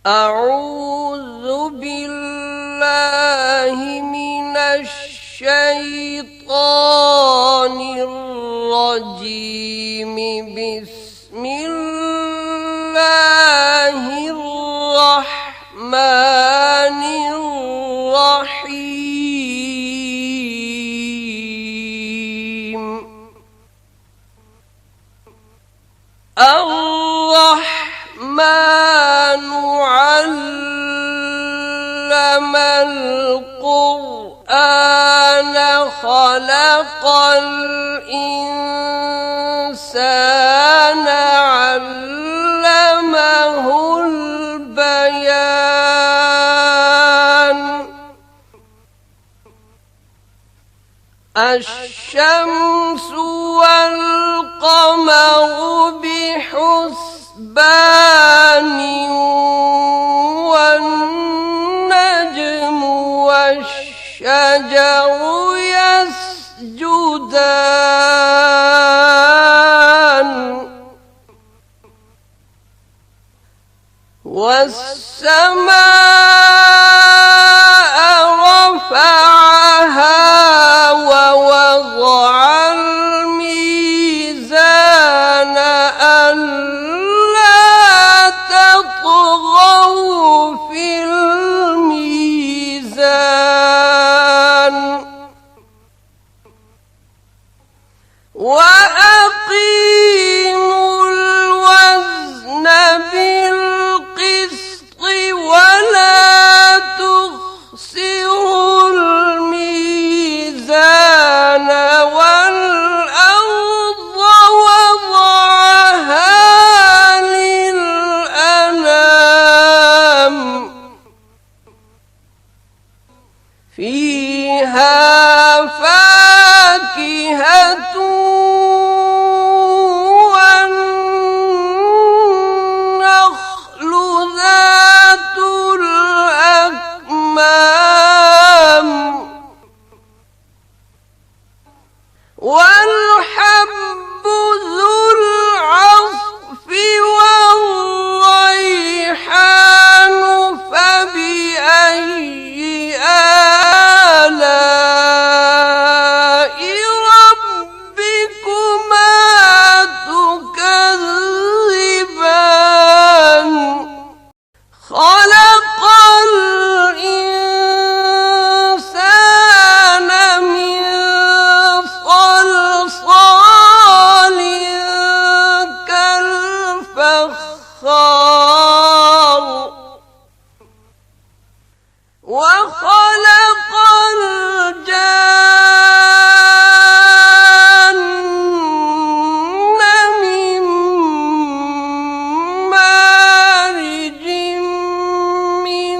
أعوذ بالله من الشيطان الرجيم. بسم الله الرحمن الرحيم. الرحمن علم القرآن خلق الإنسان علمه البيان. الشمس والقمر بحسبان والنجم والشجر يسجدان والسماء رفعها ووضع الميزان ألا تطغوا في الميزان وأقيموا الوزن بالقسط ولا تخسروا الميزان والأرض وضعها للأنام فيها فاكهة والنخل ذات الأكمام والحب ذو العصف والريحان فبأي آلاء ربكما تكذبان. خلق الإنسان من صلصال كالفخار وخلق الجان من مارج من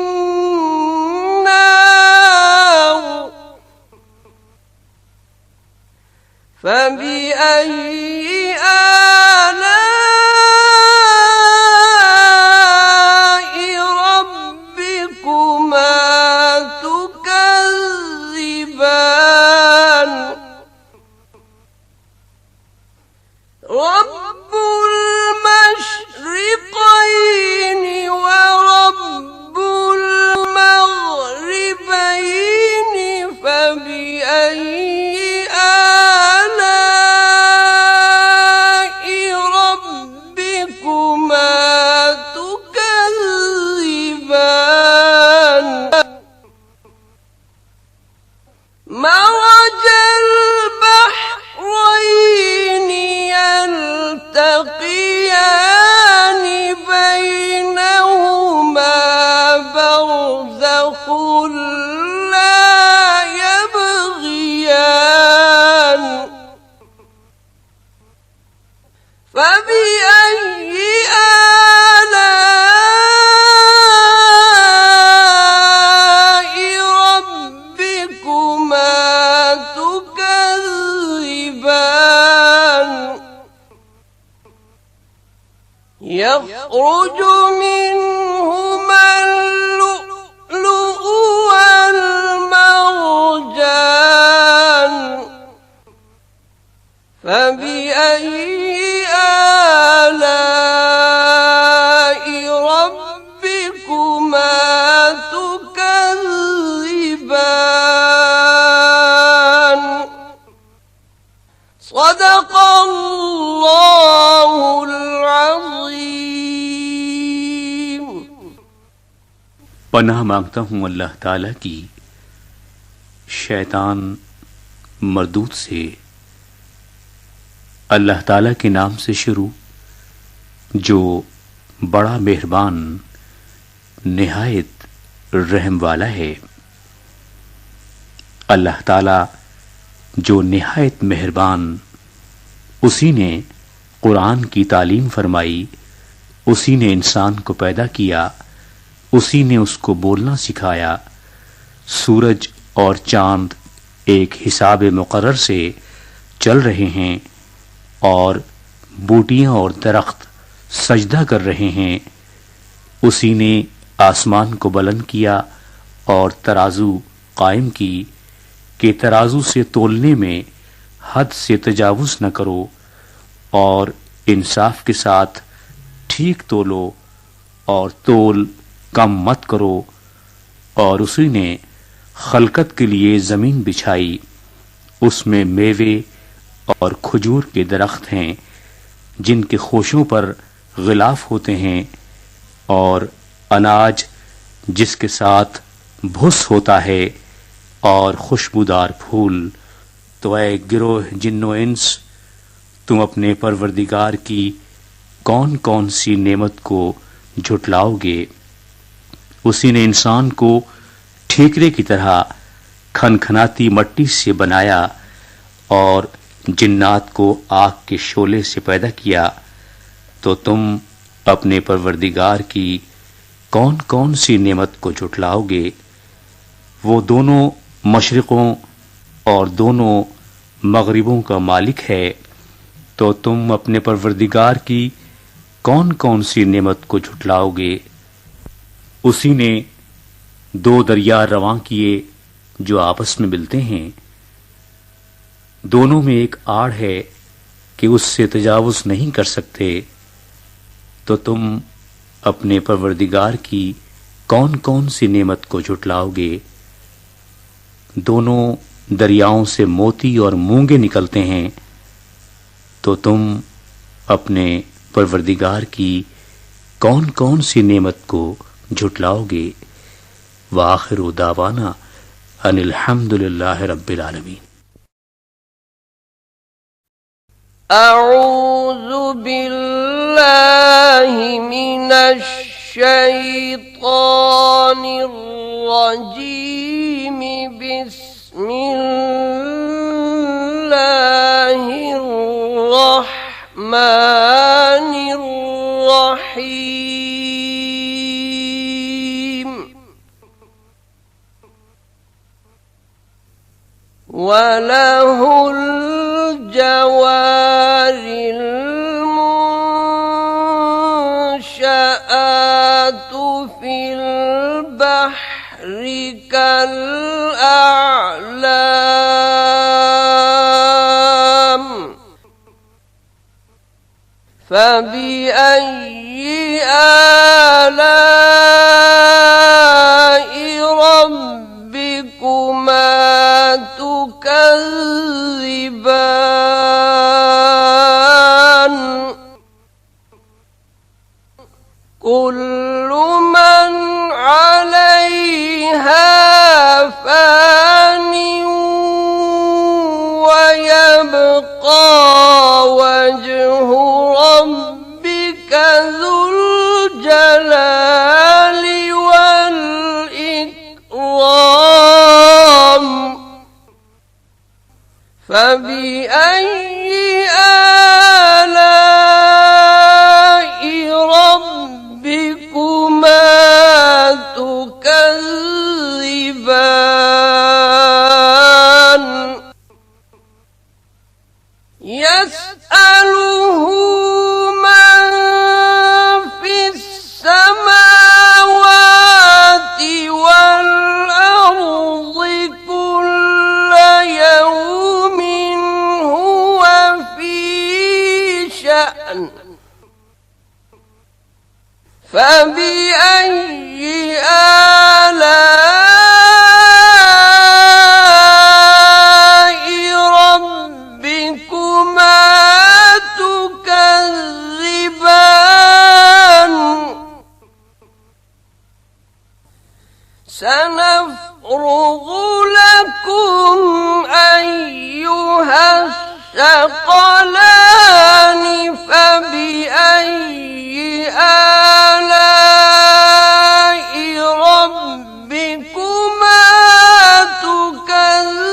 نار فبأي آلاء ربكما تكذبان. رب المشرقين ورب المغربين فبأي آلاء ربكما تكذبان. مرج البحرين يلتقيان بينهما برزخ لا يبغيان فبأي آلاء ربكما تكذبان. يخرج منهما اللؤلؤ والمرجان فبأي آلاء ربكما پناہ مانگتا ہوں اللہ تعالی کی شیطان مردود سے۔ اللہ تعالی کے نام سے شروع جو بڑا مہربان نہایت رحم والا ہے۔ اللہ تعالی جو نہایت مہربان، اسی نے قرآن کی تعلیم فرمائی، اسی نے انسان کو پیدا کیا، اسی نے اس کو بولنا سکھایا۔ سورج اور چاند ایک حساب مقرر سے چل رہے ہیں اور بوٹیاں اور درخت سجدہ کر رہے ہیں۔ اسی نے آسمان کو بلند کیا اور ترازو قائم کی کہ ترازو سے تولنے میں حد سے تجاوز نہ کرو اور انصاف کے ساتھ ٹھیک تولو اور تول کم مت کرو۔ اور اسی نے خلقت کے لیے زمین بچھائی، اس میں میوے اور کھجور کے درخت ہیں جن کے خوشوں پر غلاف ہوتے ہیں، اور اناج جس کے ساتھ بھس ہوتا ہے، اور خوشبودار پھول۔ تو اے گروہ جن و انس، تم اپنے پروردگار کی کون کون سی نعمت کو جھٹلاؤ گے؟ اسی نے انسان کو ٹھیکرے کی طرح کھنکھناتی مٹی سے بنایا اور جنات کو آگ کے شعلے سے پیدا کیا۔ تو تم اپنے پروردگار کی کون کون سی نعمت کو جھٹلاؤ گے؟ وہ دونوں مشرقوں اور دونوں مغربوں کا مالک ہے۔ تو تم اپنے پروردگار کی کون کون سی نعمت کو جھٹلاؤ گے؟ اسی نے دو دریا رواں کیے جو آپس میں ملتے ہیں، دونوں میں ایک آڑ ہے کہ اس سے تجاوز نہیں کر سکتے۔ تو تم اپنے پروردگار کی کون کون سی نعمت کو جھٹلاؤ گے؟ دونوں دریاؤں سے موتی اور مونگے نکلتے ہیں۔ تو تم اپنے پروردگار کی کون کون سی نعمت کو جھٹلاؤ گے؟ وآخر دعوانا ان الحمد للہ رب العالمین۔ اعوذ باللہ من الشیطان الرجیم، بسم اللہ الرحمن الرحیم۔ وَلَهُ الْجَوَارِ الْمُنشَآتُ فِي الْبَحْرِ كَالْأَعْلَامِ، فَبِأَيِّ آلَاءِ رَبِّكُمَا تُكَذِّبَانِ؟ كُلُّ مَنْ عَلَيْهَا فَانٍ وَيَبْقَى وَجْهُ رَبِّكَ ذُو الْجَلَالِ وَالْإِكْرَامِ۔ فَبِأَيِّ آلَاءِ رَبِّكُمَا تُكَذِّبَانِ؟ يَسْأَلُهُ مَن فِي السَّمَاوَاتِ وَالْأَرْضِ كُلَّ يَوْمٍ هُوَ سنفرغ لكم أيها الثقلان فبأي آلاء ربكما تكذبان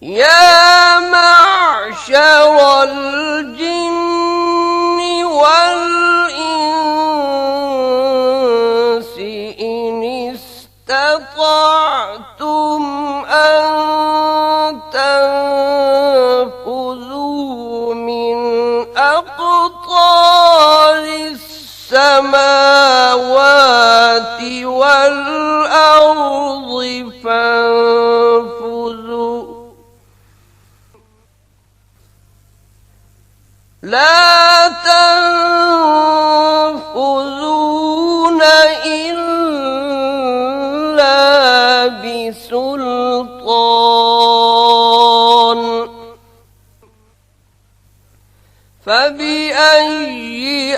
يا معشر الجن والإنس إن استطعتم أن تنفذوا من أقطار السماوات والأرض فانفذوا لا تنفذون إلا بسلطان فبأي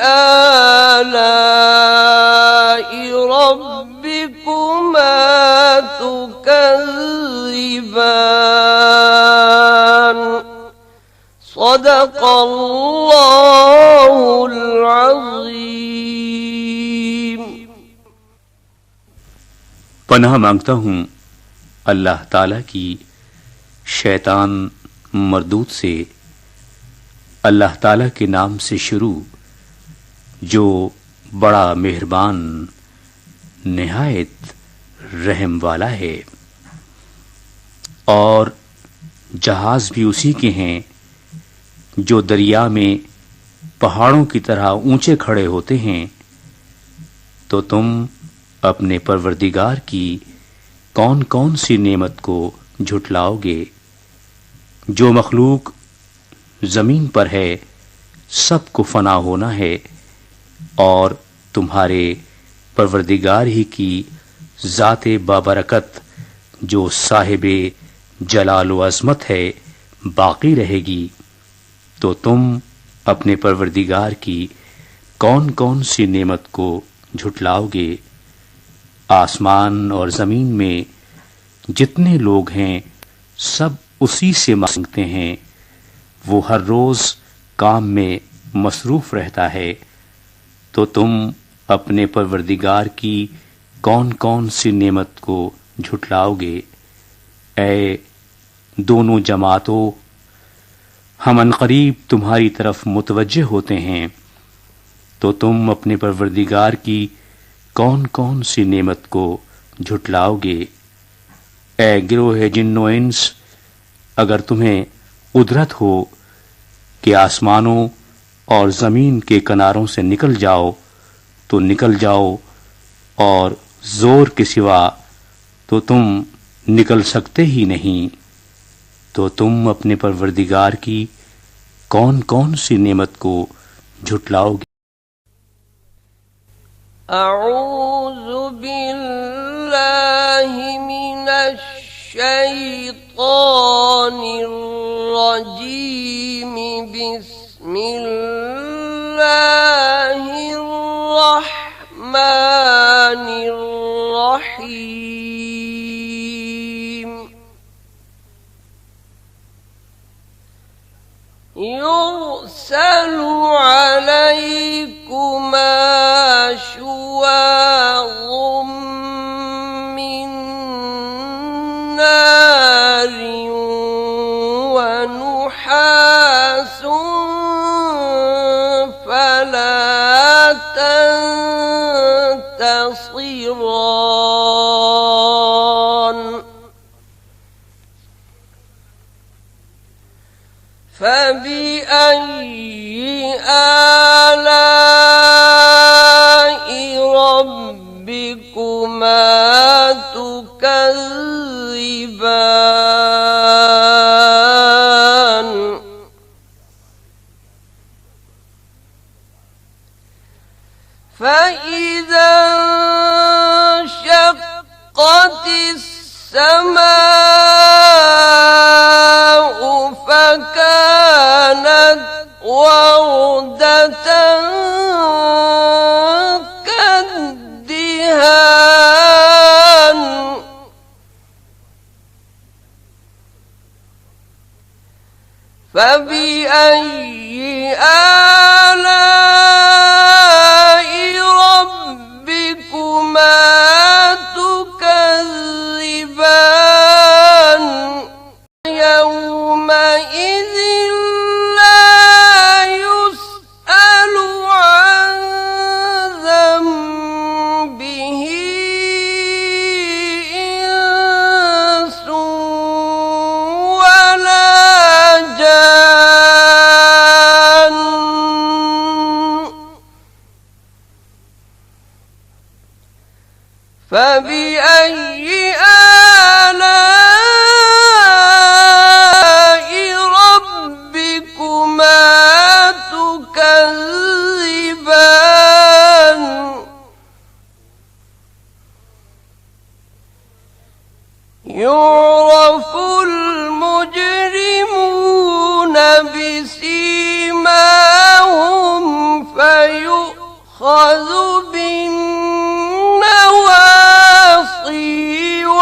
آلاء ربكما تكذبان صدق الله العظيم। पनाह मांगता हूँ अल्लाह ताला की शैतान मरदूद से। अल्लाह ताला के नाम से शुरू जो बड़ा मेहरबान निहायत रहम वाला है। और जहाज भी उसी के हैं जो दरिया में पहाड़ों की तरह ऊंचे खड़े होते हैं। तो तुम अपने परवरदिगार की कौन कौन सी नेमत को झुटलाओगे। जो मखलूक जमीन पर है सबको फना होना है और तुम्हारे परवरदिगार ही की ज़ाते बाबरकत जो साहिबे जलाल व अज़मत है बाकी रहेगी। तो तुम अपने परवरदिगार की कौन कौन सी नेमत को झुटलाओगे। आसमान और ज़मीन में जितने लोग हैं सब उसी से मांगते हैं। वो हर रोज़ काम में मसरूफ़ रहता है। तो तुम अपने परवरदिगार की कौन कौन सी नेमत को झुटलाओगे। ऐ दोनों जमातों, हम अनक़रीब तुम्हारी तरफ मुतवज्जे होते हैं। तो तुम अपने परवरदिगार की कौन कौन सी नेमत को झुटलाओगे। ऐ गिरोह जिन्नो इंस, अगर तुम्हें उदरत हो कि आसमानों और ज़मीन के किनारों से निकल जाओ तो निकल जाओ, और ज़ोर के सिवा तो तुम निकल सकते ही नहीं। तो तुम अपने परवरदिगार की कौन कौन सी नेमत को झुटलाओगे। अऊज़ु बिल्लाहि मिनश शैतानिर रजीम बिस्मिल्लाहिर रहमानिर रहीम। युरसलु अलैकुमा शुवाज़ुम मिन नारिन व नुहासुन फला तंतसिरान। فبأي آلاء ربكما تكذبان فإذا انشقت السماء فكانت فبأي آلاء ربكما تكذبان يومئذ لا يسأل عن ذنبه إنس ولا جان فبأي آلاء ربكما تكذبان يعرف المجرمون بسيماهم فيؤخذ بالنواصي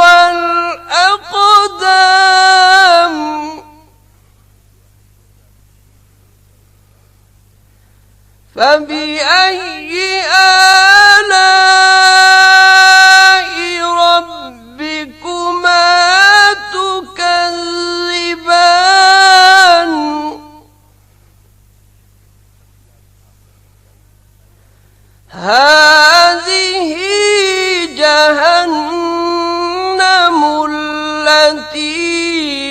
والأقدام فبأي آلاء ربكما تكذبان هذه جهنم التي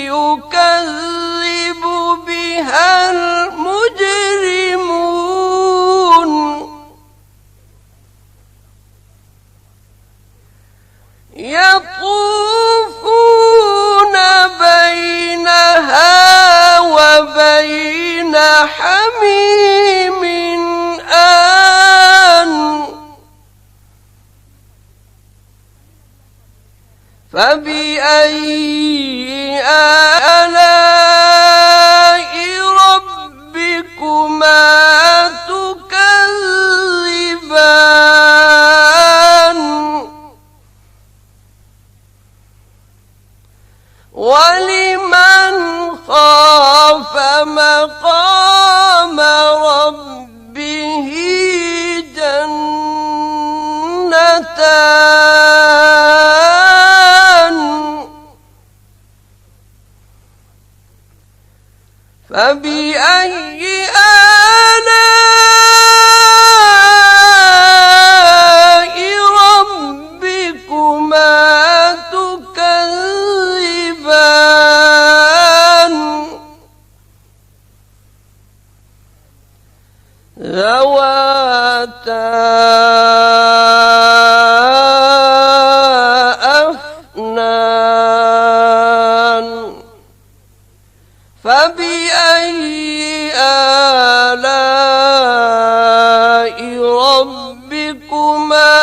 يكذب بها المجرمون يطوفون بينها وبين حميم آن فبأي آلاء ربكما تكذبان ولمن خاف مقام ربه جنتان فبأي آلاء ربكما تكذبان ذواتا أفنان فبأي آلاء ربكما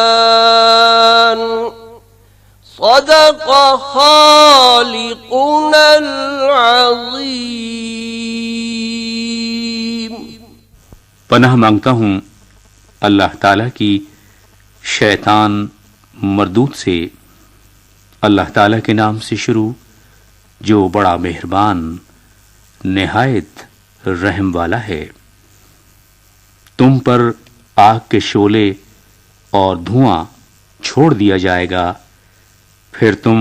تكذبان صدق خالقنا العظيم पनाह मांगता हूँ अल्लाह ताला की शैतान मरदूद से। अल्लाह ताला के नाम से शुरू जो बड़ा मेहरबान निहायत रहम वाला है। तुम पर आग के शोले और धुआं छोड़ दिया जाएगा, फिर तुम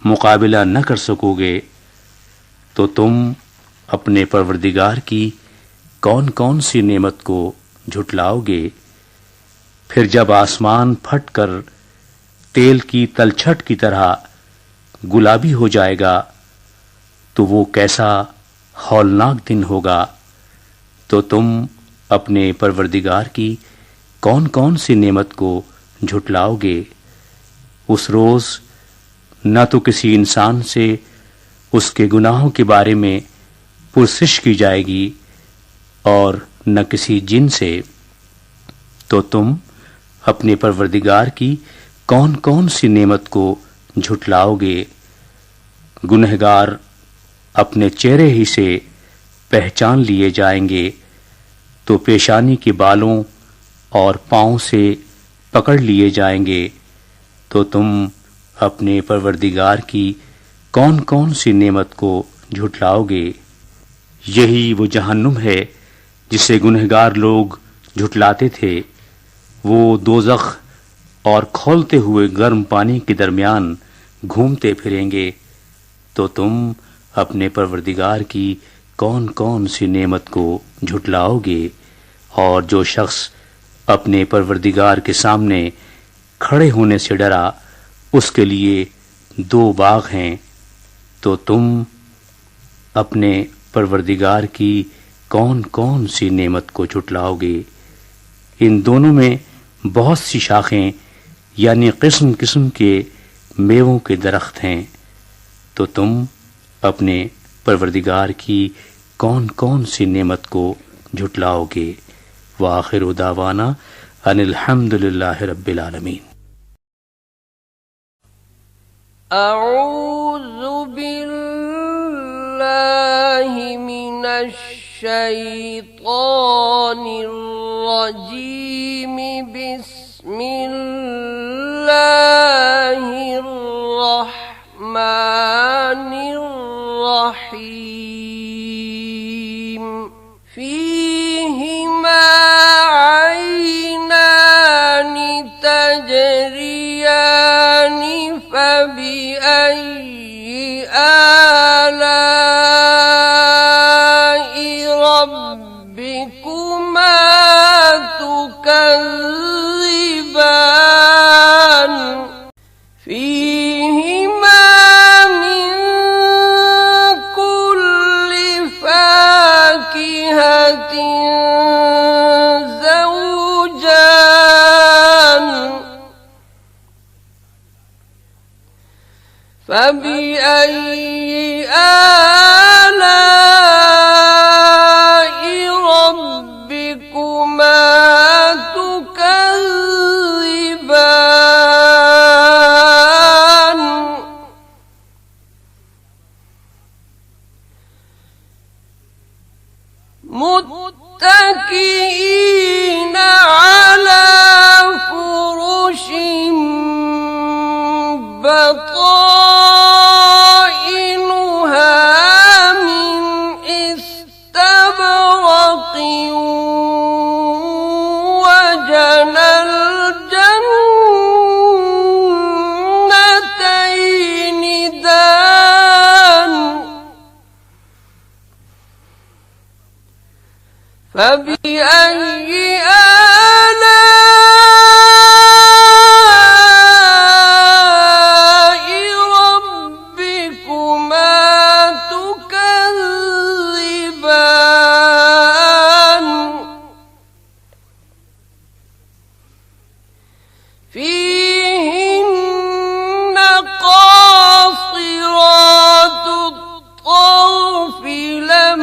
मुकाबिला न कर सकोगे तो तुम अपने परवरदिगार की कौन कौन सी नेमत को झुटलाओगे। फिर जब आसमान फटकर तेल की तलछट की तरह गुलाबी हो जाएगा तो वो कैसा हौलनाक दिन होगा। तो तुम अपने परवरदिगार की कौन कौन सी नेमत को झुटलाओगे। उस रोज न तो किसी इंसान से उसके गुनाहों के बारे में पुरसिश की जाएगी और न किसी जिन से। तो तुम अपने परवरदिगार की कौन कौन सी नेमत को झुटलाओगे। गुनहगार अपने चेहरे ही से पहचान लिए जाएंगे तो पेशानी के बालों और पांव से पकड़ लिए जाएंगे। तो तुम अपने परवरदिगार की कौन कौन सी नेमत को झुटलाओगे? यही वो जहन्नुम है जिसे गुनहगार लोग झुटलाते थे। वो दोज़ख और खौलते हुए गर्म पानी के दरमियान घूमते फिरेंगे। तो तुम अपने परवरदिगार की कौन कौन सी नेमत को झुटलाओगे? और जो शख्स अपने परवरदिगार के सामने खड़े होने से डरा, उसके लिए 2 बाग हैं। तो तुम अपने परवरदिगार की कौन कौन सी नेमत को झुटलाओगे? इन दोनों में बहुत सी शाखें यानी किस्म किस्म के मेवों के दरख्त हैं। तो तुम अपने परवरदिगार की कौन कौन सी नेमत को झुटलाओगे? व आखिरु दावाना अनिल हम्दुलिल्लाहि रब्बिल आलमीन। अऊज़ु बिल्लाहि मिनश शैतानिर रजीम। बिस्मिल्लाहिर रहमानिर रहीम। फीहिमा ऐनानि तजरियानि फबिअय्यि आलाइ रब्बिकुमा तुकज़्ज़िबान। फीहिमा मिन कुल्लि फाकिहतिन ज़ौजान। फबिअय्यि आलाइ रब्बिकुमा तुकज़्ज़िबान। मुत्तकिईना अला फुरुशिन बताइनुहा मिन इस्तबरक़िन वजनल जन्नतैनि दान। फबिअय्यि आलाइ रब्बिकुमा तुकज़्ज़िबान। फीहिन्न क़ासिरातुत طرف لم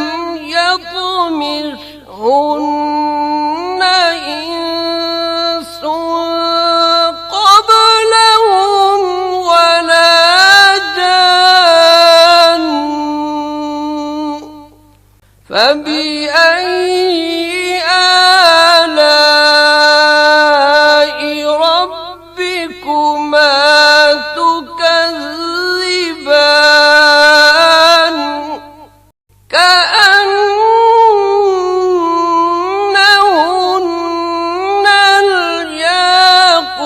يطمثهن إنس قبلهم ولا جان. فبأي آلاء ربكما تكذبان. كأنهن الياقوت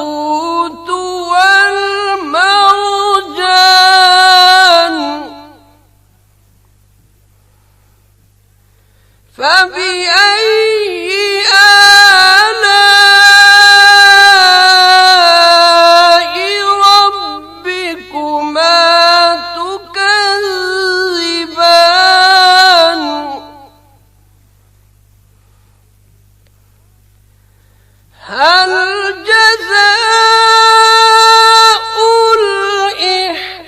والمرجان. فبأي آلاء ربكما تكذبان. هل جزاء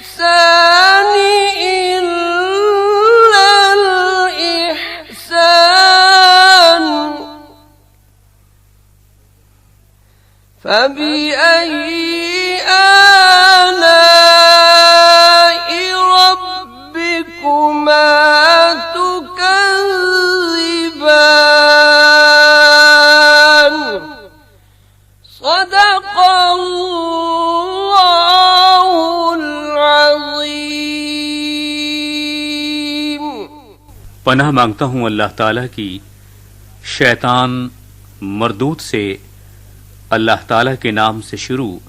الإحسان إلا الإحسان. فبأي آلاء ربكما تكذبان. صدق الله العظيم. पनाह मांगता हूं अल्लाह ताला की शैतान मरदूत से, अल्लाह ताला के नाम से शुरू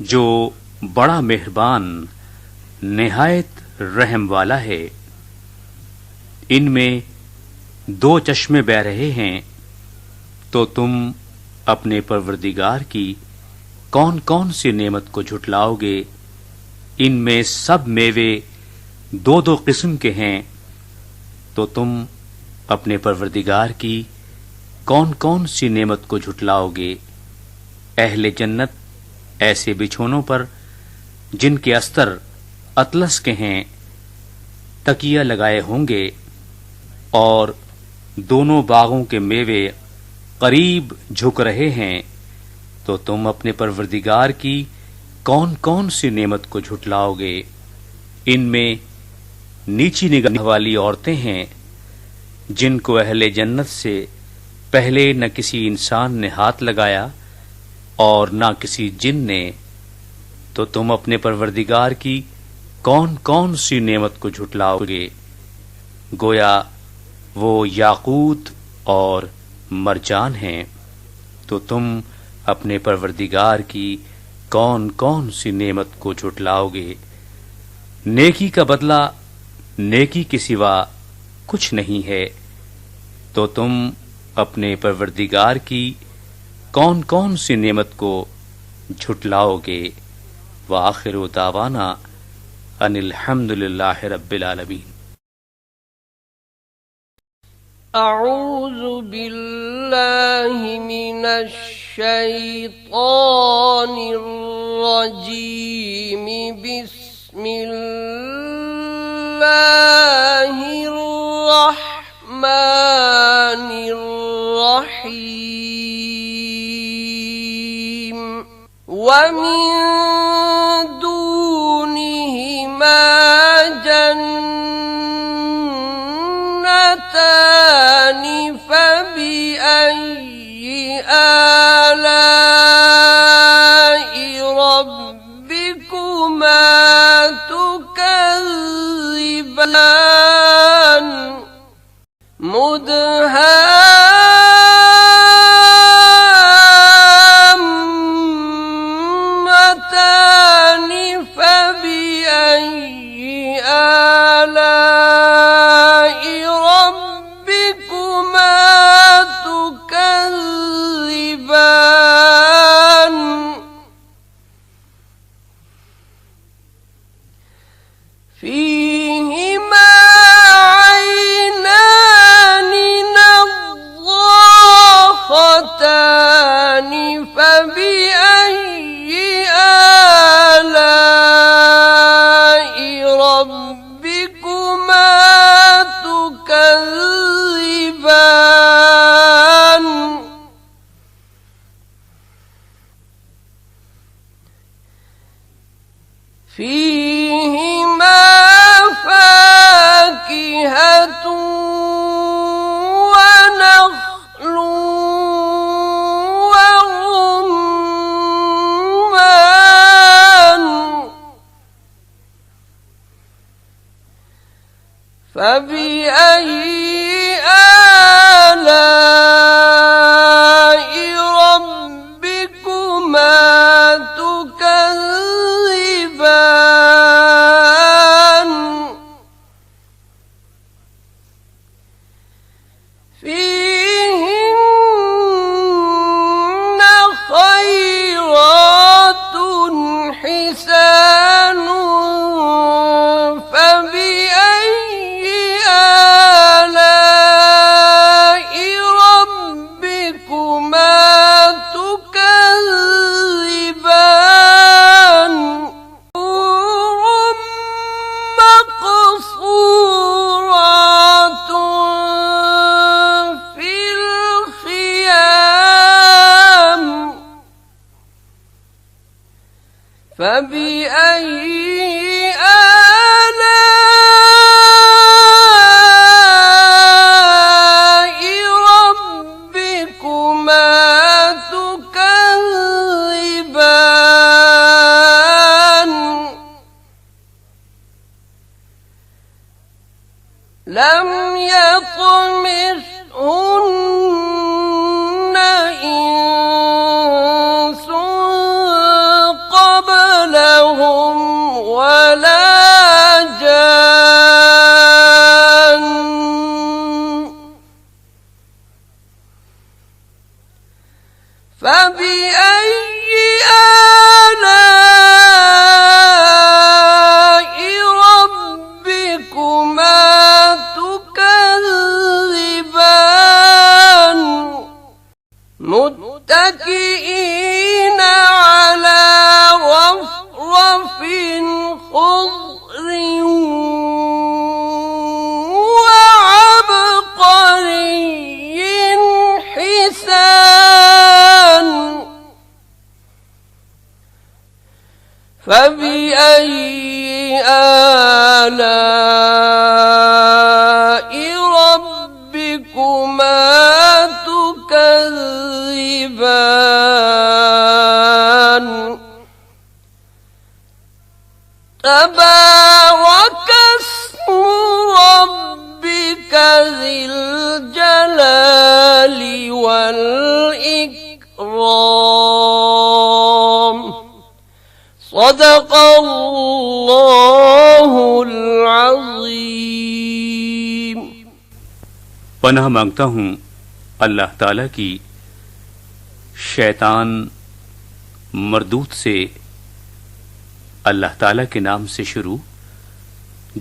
जो बड़ा मेहरबान निहायत रहम वाला है। इनमें दो चश्मे बह रहे हैं, तो तुम अपने परवरदिगार की कौन कौन सी नेमत को झुटलाओगे। इनमें सब मेवे दो दो किस्म के हैं, तो तुम अपने परवरदिगार की कौन कौन सी नेमत को झुटलाओगे। अहले जन्नत ऐसे बिछोनों पर जिनके अस्तर अतलस के हैं तकिया लगाए होंगे, और दोनों बागों के मेवे करीब झुक रहे हैं, तो तुम अपने परवरदिगार की कौन कौन सी नेमत को झुटलाओगे। इनमें नीची निगाह वाली औरतें हैं, जिनको अहले जन्नत से पहले न किसी इंसान ने हाथ लगाया और न किसी जिन ने, तो तुम अपने परवरदिगार की कौन कौन सी नेमत को झुटलाओगे। गोया वो याकूत और मरजान हैं, तो तुम अपने परवरदिगार की कौन कौन सी नेमत को झुटलाओगे। नेकी का बदला नेकी के सिवा कुछ नहीं है, तो तुम अपने परवरदिगार की कौन कौन सी नेमत को झुटलाओगे। व आखिरु दावाना अनिल हम्दुलिल्लाहि रब्बिल आलमीन। अऊज़ु बिल्लाहि मिनश शैतानिर रजीम। बिस्मिल्लाहिर रहमानिर रहीम। व मिन दूनिहिमा जन्नतानि फबिअय्यि आलाइ रब्बिकुमा तुकज़्ज़िबान। मुदहाम्मतानि फबिअय्यि आलाइ रब्बिकुमा तुकज़्ज़िबान। फीहिमा ऐनानि नज़्ज़ाख़तानि फबिअय्यि आलाइ रब्बिकुमा तुकज़्ज़िबान। फीहिमा फाकिहतु व नख्लु व रुम्मान। फबिअय्यि आलाइ रब्बिकुमा तुकज़्ज़िबान। فيهن خيرات حسان فبأي آلاء ربكما تكذبان. حور مقصورات في الخيام فبأي آلاء ربكما تكذبان. لم يطمثهن إنس قبلهم ولا جان فبأي آلاء ربكما تكذبان متكئين على رفرف خضر وعبقري حسان فبأي آلاء ربكما تكذبان تبارك اسم ربك ذي الجلال والإكرام صدق اللہ العظیم۔ پناہ مانگتا ہوں اللہ تعالی کی شیطان مردود سے، اللہ تعالی کے نام سے شروع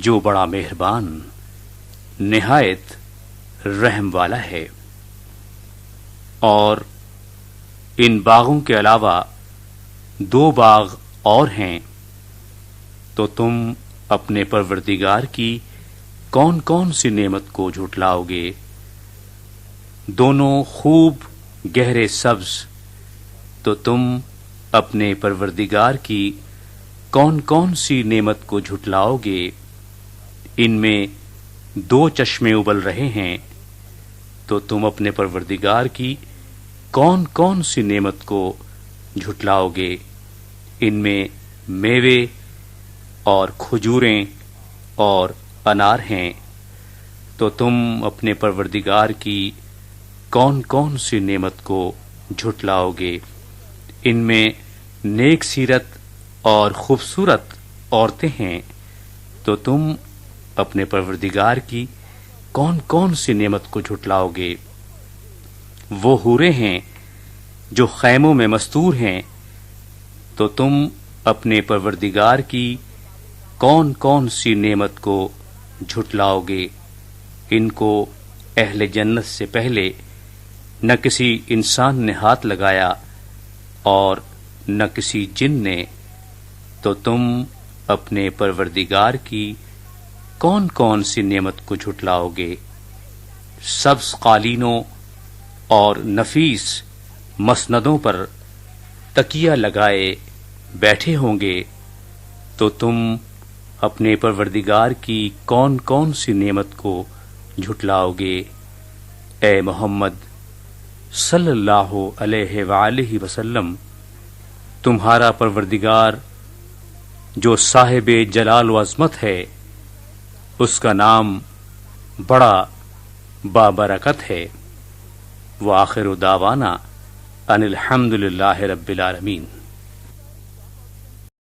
جو بڑا مہربان نہایت رحم والا ہے۔ اور ان باغوں کے علاوہ 2 باغ اور ہیں، تو تم اپنے پروردگار کی کون کون سی نعمت کو جھٹلاؤ گے؟ دونوں خوب گہرے سبز، تو تم اپنے پروردگار کی کون کون سی نعمت کو جھٹلاؤ گے؟ ان میں 2 چشمے ابل رہے ہیں، تو تم اپنے پروردگار کی کون کون سی نعمت کو جھٹلاؤ گے؟ ان میں میوے اور کھجوریں اور انار ہیں، تو تم اپنے پروردگار کی کون کون سی نعمت کو جھٹلاؤ گے؟ ان میں نیک سیرت اور خوبصورت عورتیں ہیں، تو تم اپنے پروردگار کی کون کون سی نعمت کو جھٹلاؤ گے؟ وہ حوریں ہیں جو خیموں میں مستور ہیں، تو تم اپنے پروردگار کی کون کون سی نعمت کو جھٹلاؤ گے؟ ان کو اہل جنت سے پہلے نہ کسی انسان نے ہاتھ لگایا اور نہ کسی جن نے، تو تم اپنے پروردگار کی کون کون سی نعمت کو جھٹلاؤ گے؟ سبز قالینوں اور نفیس مسندوں پر تکیہ لگائے بیٹھے ہوں گے، تو تم اپنے پروردگار کی کون کون سی نعمت کو جھٹلاؤ گے؟ اے محمد صلی اللہ علیہ وآلہ وسلم، تمہارا پروردگار جو صاحب جلال و عظمت ہے، اس کا نام بڑا بابرکت ہے۔ وآخر دعوانا ان الحمد للہ رب العالمین۔